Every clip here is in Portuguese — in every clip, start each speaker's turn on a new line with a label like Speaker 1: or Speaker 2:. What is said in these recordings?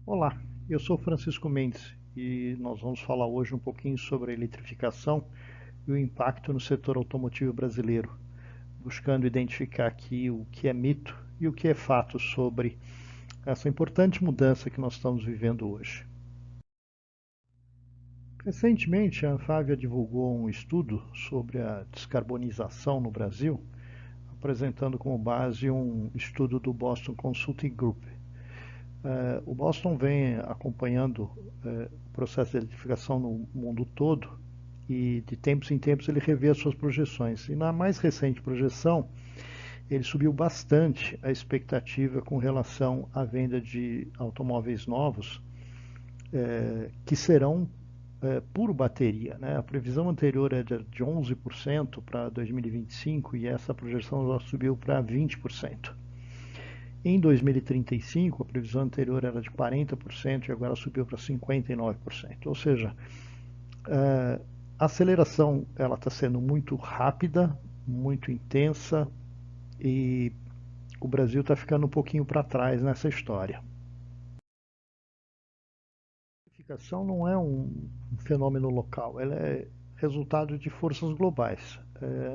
Speaker 1: Olá, eu sou Francisco Mendes e nós vamos falar hoje um pouquinho sobre a eletrificação e o impacto no setor automotivo brasileiro, buscando identificar aqui o que é mito e o que é fato sobre essa importante mudança que nós estamos vivendo hoje. Recentemente, a Anfávia divulgou um estudo sobre a descarbonização no Brasil, apresentando como base um estudo do Boston Consulting Group. O Boston vem acompanhando o processo de eletrificação no mundo todo e de tempos em tempos ele revê as suas projeções. E na mais recente projeção, ele subiu bastante a expectativa com relação à venda de automóveis novos que serão puro bateria. Né? A previsão anterior era de 11% para 2025 e essa projeção já subiu para 20%. Em 2035, a previsão anterior era de 40% e agora subiu para 59%. Ou seja, a aceleração ela está sendo muito rápida, muito intensa e o Brasil está ficando um pouquinho para trás nessa história. A eletrificação não é um fenômeno local, ela é resultado de forças globais.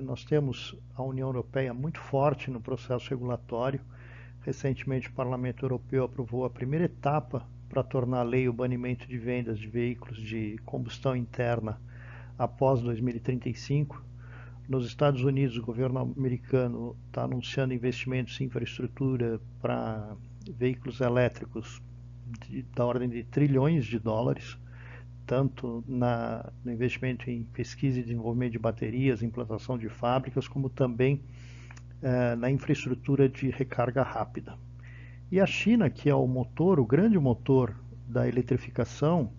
Speaker 1: Nós temos a União Europeia muito forte no processo regulatório. Recentemente, o Parlamento Europeu aprovou a primeira etapa para tornar lei o banimento de vendas de veículos de combustão interna após 2035. Nos Estados Unidos, o governo americano está anunciando investimentos em infraestrutura para veículos elétricos da ordem de trilhões de dólares, tanto no investimento em pesquisa e desenvolvimento de baterias, implantação de fábricas, como também na infraestrutura de recarga rápida. E a China, que é o motor, o grande motor da eletrificação,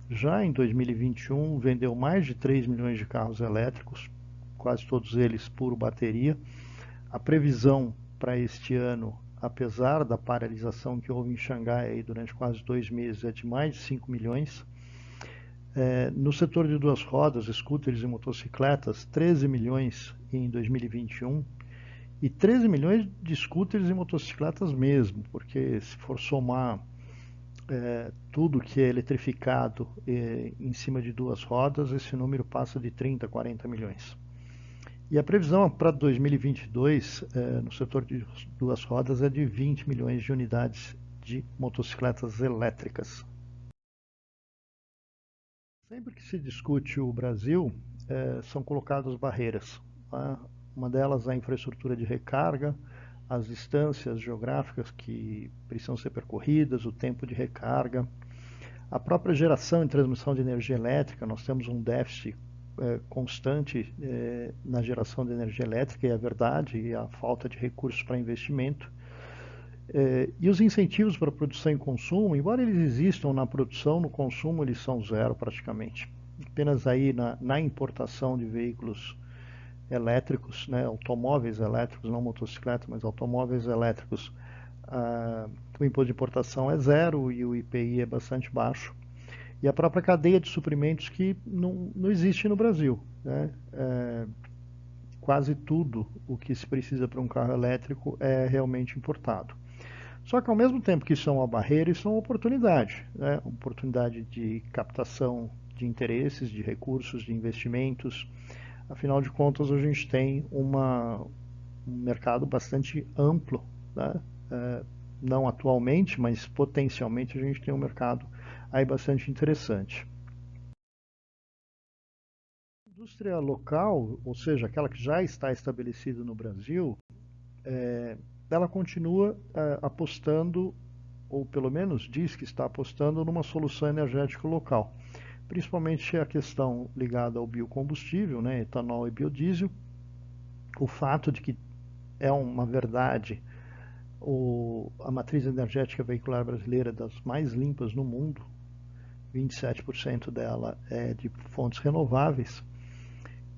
Speaker 1: já em 2021 vendeu mais de 3 milhões de carros elétricos, quase todos eles puro bateria. A previsão para este ano, apesar da paralisação que houve em Xangai aí durante quase 2 meses, é de mais de 5 milhões. No setor de duas rodas, scooters e motocicletas, 13 milhões em 2021 e 13 milhões de scooters e motocicletas mesmo, porque se for somar tudo que é eletrificado em cima de duas rodas, esse número passa de 30, 40 milhões. E a previsão para 2022 no setor de duas rodas é de 20 milhões de unidades de motocicletas elétricas. Sempre que se discute o Brasil, são colocadas barreiras. Tá? Uma delas é a infraestrutura de recarga, as distâncias geográficas que precisam ser percorridas, o tempo de recarga, a própria geração e transmissão de energia elétrica. Nós temos um déficit constante na geração de energia elétrica, e é verdade, e a falta de recursos para investimento. E os incentivos para produção e consumo, embora eles existam na produção, no consumo eles são zero praticamente. Apenas aí na importação de veículos elétricos, né, automóveis elétricos, não motocicleta, mas automóveis elétricos, o imposto de importação é zero e o IPI é bastante baixo. E a própria cadeia de suprimentos que não existe no Brasil. Né? Quase tudo o que se precisa para um carro elétrico é realmente importado. Só que ao mesmo tempo que isso é uma barreira, isso é uma oportunidade. Né? Oportunidade de captação de interesses, de recursos, de investimentos. Afinal de contas, a gente tem um mercado bastante amplo, né? Não atualmente, mas potencialmente a gente tem um mercado aí bastante interessante. A indústria local, ou seja, aquela que já está estabelecida no Brasil, ela continua apostando, ou pelo menos diz que está apostando numa solução energética local. Principalmente a questão ligada ao biocombustível, né, etanol e biodiesel, o fato de que é uma verdade a matriz energética veicular brasileira é das mais limpas no mundo, 27% dela é de fontes renováveis,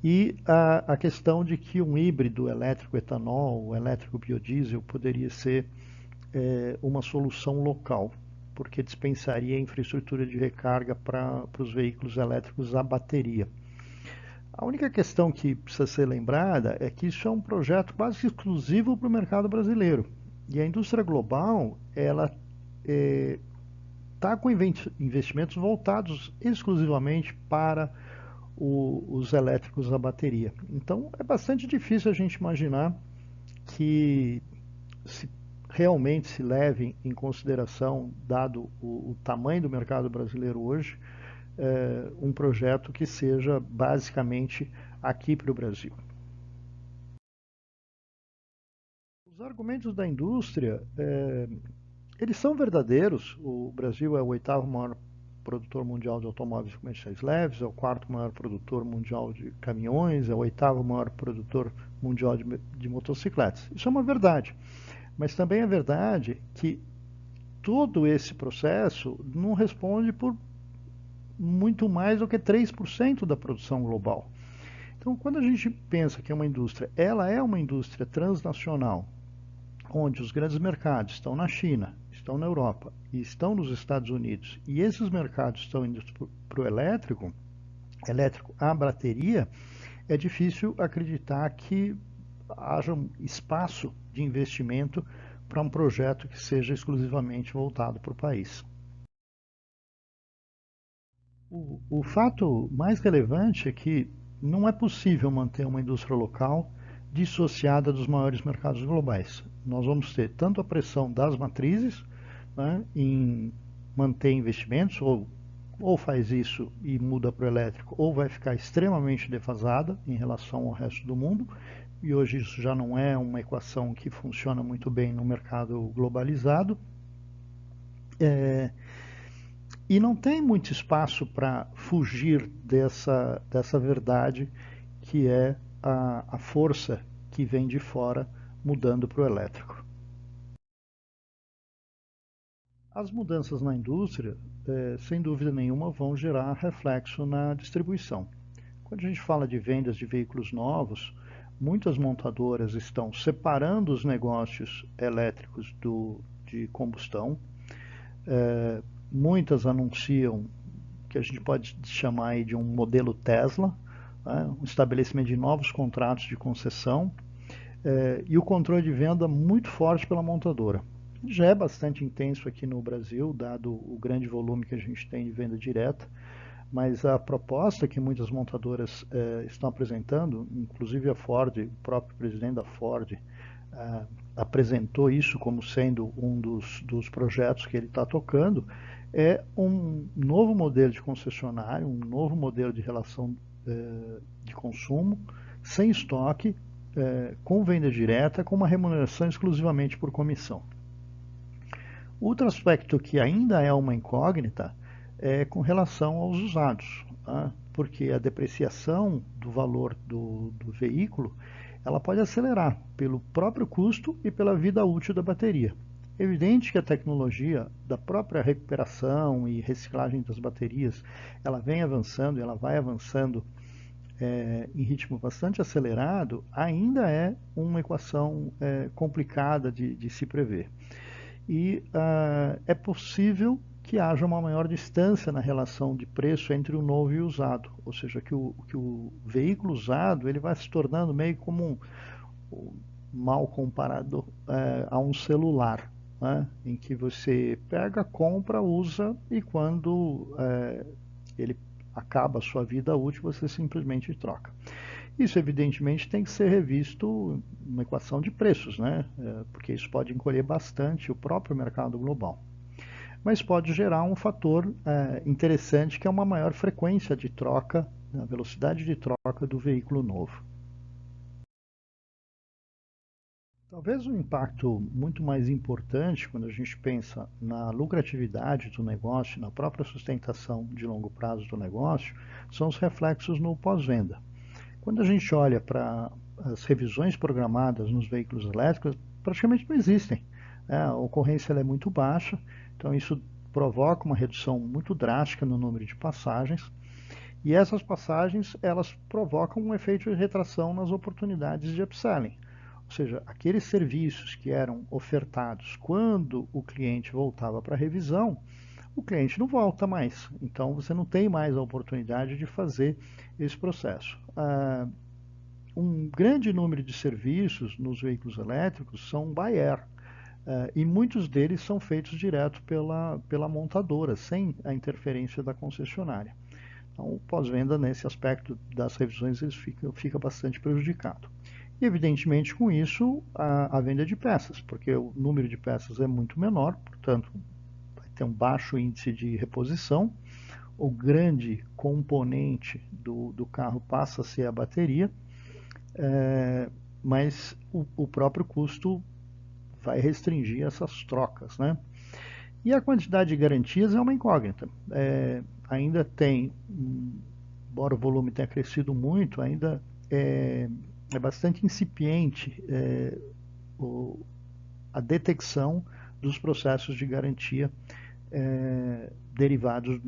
Speaker 1: e a questão de que um híbrido elétrico etanol, elétrico biodiesel poderia ser uma solução local, porque dispensaria a infraestrutura de recarga para os veículos elétricos a bateria. A única questão que precisa ser lembrada é que isso é um projeto quase exclusivo para o mercado brasileiro. E a indústria global, ela está está com investimentos voltados exclusivamente para os elétricos a bateria. Então é bastante difícil a gente imaginar que se realmente se leve em consideração, dado o tamanho do mercado brasileiro hoje, um projeto que seja basicamente aqui para o Brasil. Os argumentos da indústria, eles são verdadeiros. O Brasil é o oitavo maior produtor mundial de automóveis comerciais leves, é o quarto maior produtor mundial de caminhões, é o oitavo maior produtor mundial de motocicletas. Isso é uma verdade. Mas também é verdade que todo esse processo não responde por muito mais do que 3% da produção global. Então, quando a gente pensa que é uma indústria, ela é uma indústria transnacional, onde os grandes mercados estão na China, estão na Europa e estão nos Estados Unidos, e esses mercados estão indo para o elétrico a bateria, é difícil acreditar que haja um espaço de investimento para um projeto que seja exclusivamente voltado para o país. O fato mais relevante é que não é possível manter uma indústria local dissociada dos maiores mercados globais. Nós vamos ter tanto a pressão das matrizes, né, em manter investimentos, ou faz isso e muda para o elétrico, ou vai ficar extremamente defasada em relação ao resto do mundo, e hoje isso já não é uma equação que funciona muito bem no mercado globalizado. E não tem muito espaço para fugir dessa verdade que é a força que vem de fora mudando para o elétrico. As mudanças na indústria, sem dúvida nenhuma, vão gerar reflexo na distribuição. Quando a gente fala de vendas de veículos novos, muitas montadoras estão separando os negócios elétricos de combustão. Muitas anunciam que a gente pode chamar aí de um modelo Tesla, né, um estabelecimento de novos contratos de concessão, e o controle de venda muito forte pela montadora. Já é bastante intenso aqui no Brasil, dado o grande volume que a gente tem de venda direta, mas a proposta que muitas montadoras estão apresentando, inclusive a Ford, o próprio presidente da Ford, apresentou isso como sendo um dos projetos que ele está tocando, é um novo modelo de concessionário, um novo modelo de relação de consumo, sem estoque, com venda direta, com uma remuneração exclusivamente por comissão. Outro aspecto que ainda é uma incógnita é com relação aos usados, tá? Porque a depreciação do valor do veículo ela pode acelerar pelo próprio custo e pela vida útil da bateria. É evidente que a tecnologia da própria recuperação e reciclagem das baterias ela vem avançando, ela vai avançando em ritmo bastante acelerado, ainda é uma equação complicada de se prever. E é possível que haja uma maior distância na relação de preço entre o novo e o usado, ou seja, que o veículo usado ele vai se tornando meio como mal comparado a um celular, né, em que você pega, compra, usa e quando ele acaba a sua vida útil você simplesmente troca. Isso evidentemente tem que ser revisto numa equação de preços, né? Porque isso pode encolher bastante o próprio mercado global. Mas pode gerar um fator interessante que é uma maior frequência de troca, a velocidade de troca do veículo novo. Talvez um impacto muito mais importante quando a gente pensa na lucratividade do negócio, na própria sustentação de longo prazo do negócio, são os reflexos no pós-venda. Quando a gente olha para as revisões programadas nos veículos elétricos, praticamente não existem. A ocorrência é muito baixa, então isso provoca uma redução muito drástica no número de passagens, e essas passagens elas provocam um efeito de retração nas oportunidades de upselling. Ou seja, aqueles serviços que eram ofertados quando o cliente voltava para a revisão, o cliente não volta mais. Então você não tem mais a oportunidade de fazer esse processo. Um grande número de serviços nos veículos elétricos são buy-air. E muitos deles são feitos direto pela montadora, sem a interferência da concessionária. Então, o pós-venda, nesse aspecto das revisões, ele fica bastante prejudicado. E, evidentemente, com isso, a venda de peças, porque o número de peças é muito menor, portanto, vai ter um baixo índice de reposição. O grande componente do carro passa a ser a bateria, mas o próprio custo vai restringir essas trocas, né? E a quantidade de garantias é uma incógnita. Ainda tem, embora o volume tenha crescido muito, ainda é bastante incipiente a detecção dos processos de garantia derivados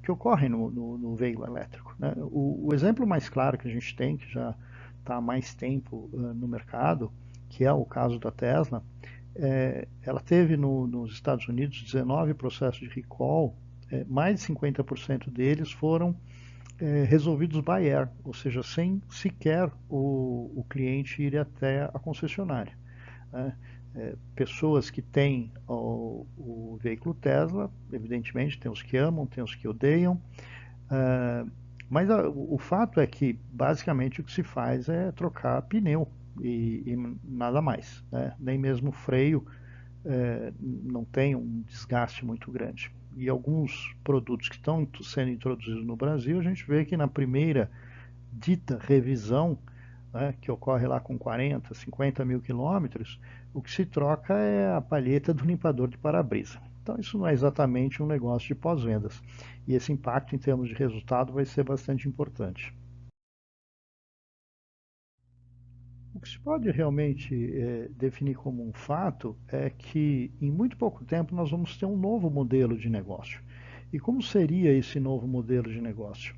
Speaker 1: que ocorrem no veículo elétrico, né? O exemplo mais claro que a gente tem, que já está há mais tempo no mercado, que é o caso da Tesla, ela teve nos Estados Unidos 19 processos de recall, mais de 50% deles foram resolvidos by air, ou seja, sem sequer o cliente ir até a concessionária, né? Pessoas que têm o veículo Tesla, evidentemente, tem os que amam, tem os que odeiam, mas o fato é que, basicamente, o que se faz é trocar pneu e nada mais, né? Nem mesmo freio não tem um desgaste muito grande. E alguns produtos que estão sendo introduzidos no Brasil, a gente vê que na primeira dita revisão, né, que ocorre lá com 40, 50 mil quilômetros, o que se troca é a palheta do limpador de para-brisa. Então isso não é exatamente um negócio de pós-vendas. E esse impacto em termos de resultado vai ser bastante importante. O que se pode realmente definir como um fato é que em muito pouco tempo nós vamos ter um novo modelo de negócio. E como seria esse novo modelo de negócio?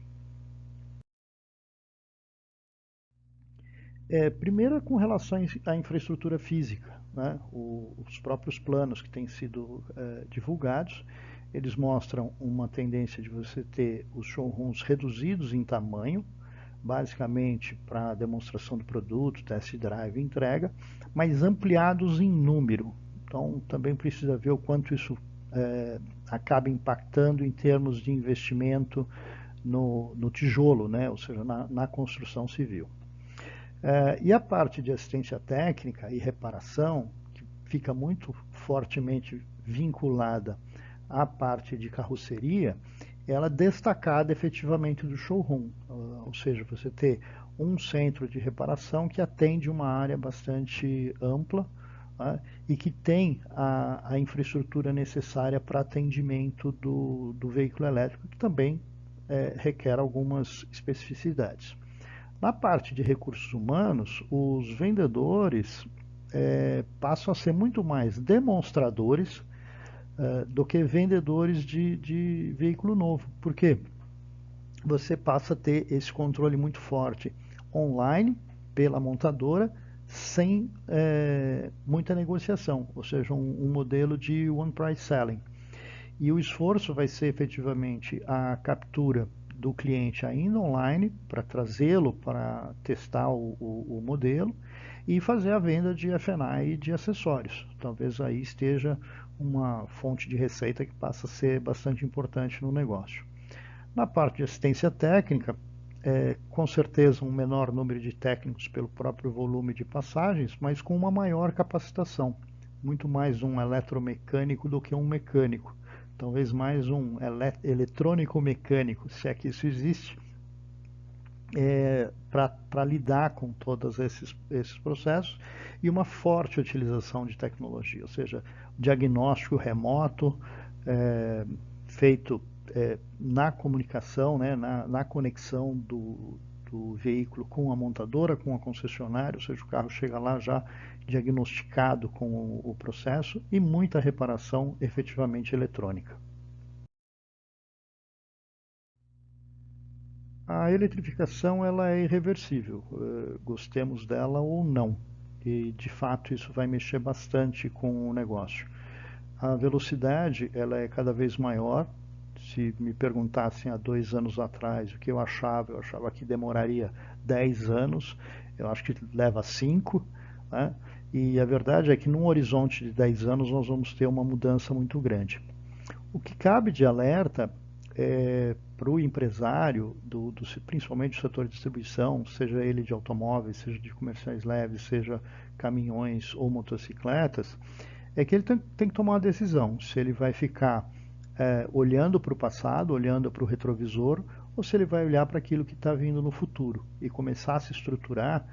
Speaker 1: Primeiro, com relação à infraestrutura física, né? Os próprios planos que têm sido divulgados, eles mostram uma tendência de você ter os showrooms reduzidos em tamanho, basicamente para demonstração do produto, test drive e entrega, mas ampliados em número. Então, também precisa ver o quanto isso acaba impactando em termos de investimento no tijolo, né? Ou seja, na construção civil. E a parte de assistência técnica e reparação, que fica muito fortemente vinculada à parte de carroceria, ela é destacada efetivamente do showroom, ou seja, você ter um centro de reparação que atende uma área bastante ampla, né, e que tem a infraestrutura necessária para atendimento do veículo elétrico, que também requer algumas especificidades. Na parte de recursos humanos, os vendedores passam a ser muito mais demonstradores do que vendedores de veículo novo. Por quê? Você passa a ter esse controle muito forte online, pela montadora, sem muita negociação, ou seja, um modelo de one price selling. E o esforço vai ser efetivamente a captura do cliente ainda online, para trazê-lo para testar o modelo e fazer a venda de F&I e de acessórios. Talvez aí esteja uma fonte de receita que passa a ser bastante importante no negócio. Na parte de assistência técnica, com certeza um menor número de técnicos pelo próprio volume de passagens, mas com uma maior capacitação. Muito mais um eletromecânico do que um mecânico. Talvez mais um eletrônico mecânico, se é que isso existe, para lidar com todos esses processos, e uma forte utilização de tecnologia, ou seja, diagnóstico remoto, feito na comunicação, né, na conexão do veículo com a montadora, com a concessionária, ou seja, o carro chega lá já diagnosticado com o processo, e muita reparação efetivamente eletrônica. A eletrificação ela é irreversível, gostemos dela ou não. E de fato isso vai mexer bastante com o negócio. A velocidade ela é cada vez maior. Se me perguntassem há 2 anos atrás o que eu achava que demoraria 10 anos, eu acho que leva 5, né? E a verdade é que num horizonte de 10 anos nós vamos ter uma mudança muito grande. O que cabe de alerta para o empresário, principalmente do setor de distribuição, seja ele de automóveis, seja de comerciais leves, seja caminhões ou motocicletas, é que ele tem que tomar uma decisão, se ele vai ficar olhando para o passado, olhando para o retrovisor, ou se ele vai olhar para aquilo que está vindo no futuro e começar a se estruturar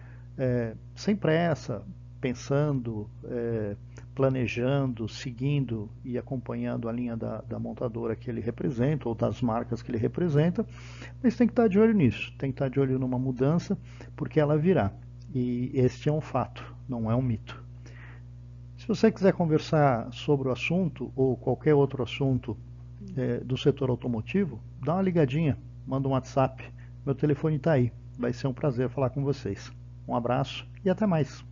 Speaker 1: sem pressa, pensando, planejando, seguindo e acompanhando a linha da montadora que ele representa ou das marcas que ele representa, mas tem que estar de olho nisso, tem que estar de olho numa mudança, porque ela virá. E este é um fato, não é um mito. Se você quiser conversar sobre o assunto ou qualquer outro assunto do setor automotivo, dá uma ligadinha, manda um WhatsApp. Meu telefone está aí. Vai ser um prazer falar com vocês. Um abraço e até mais.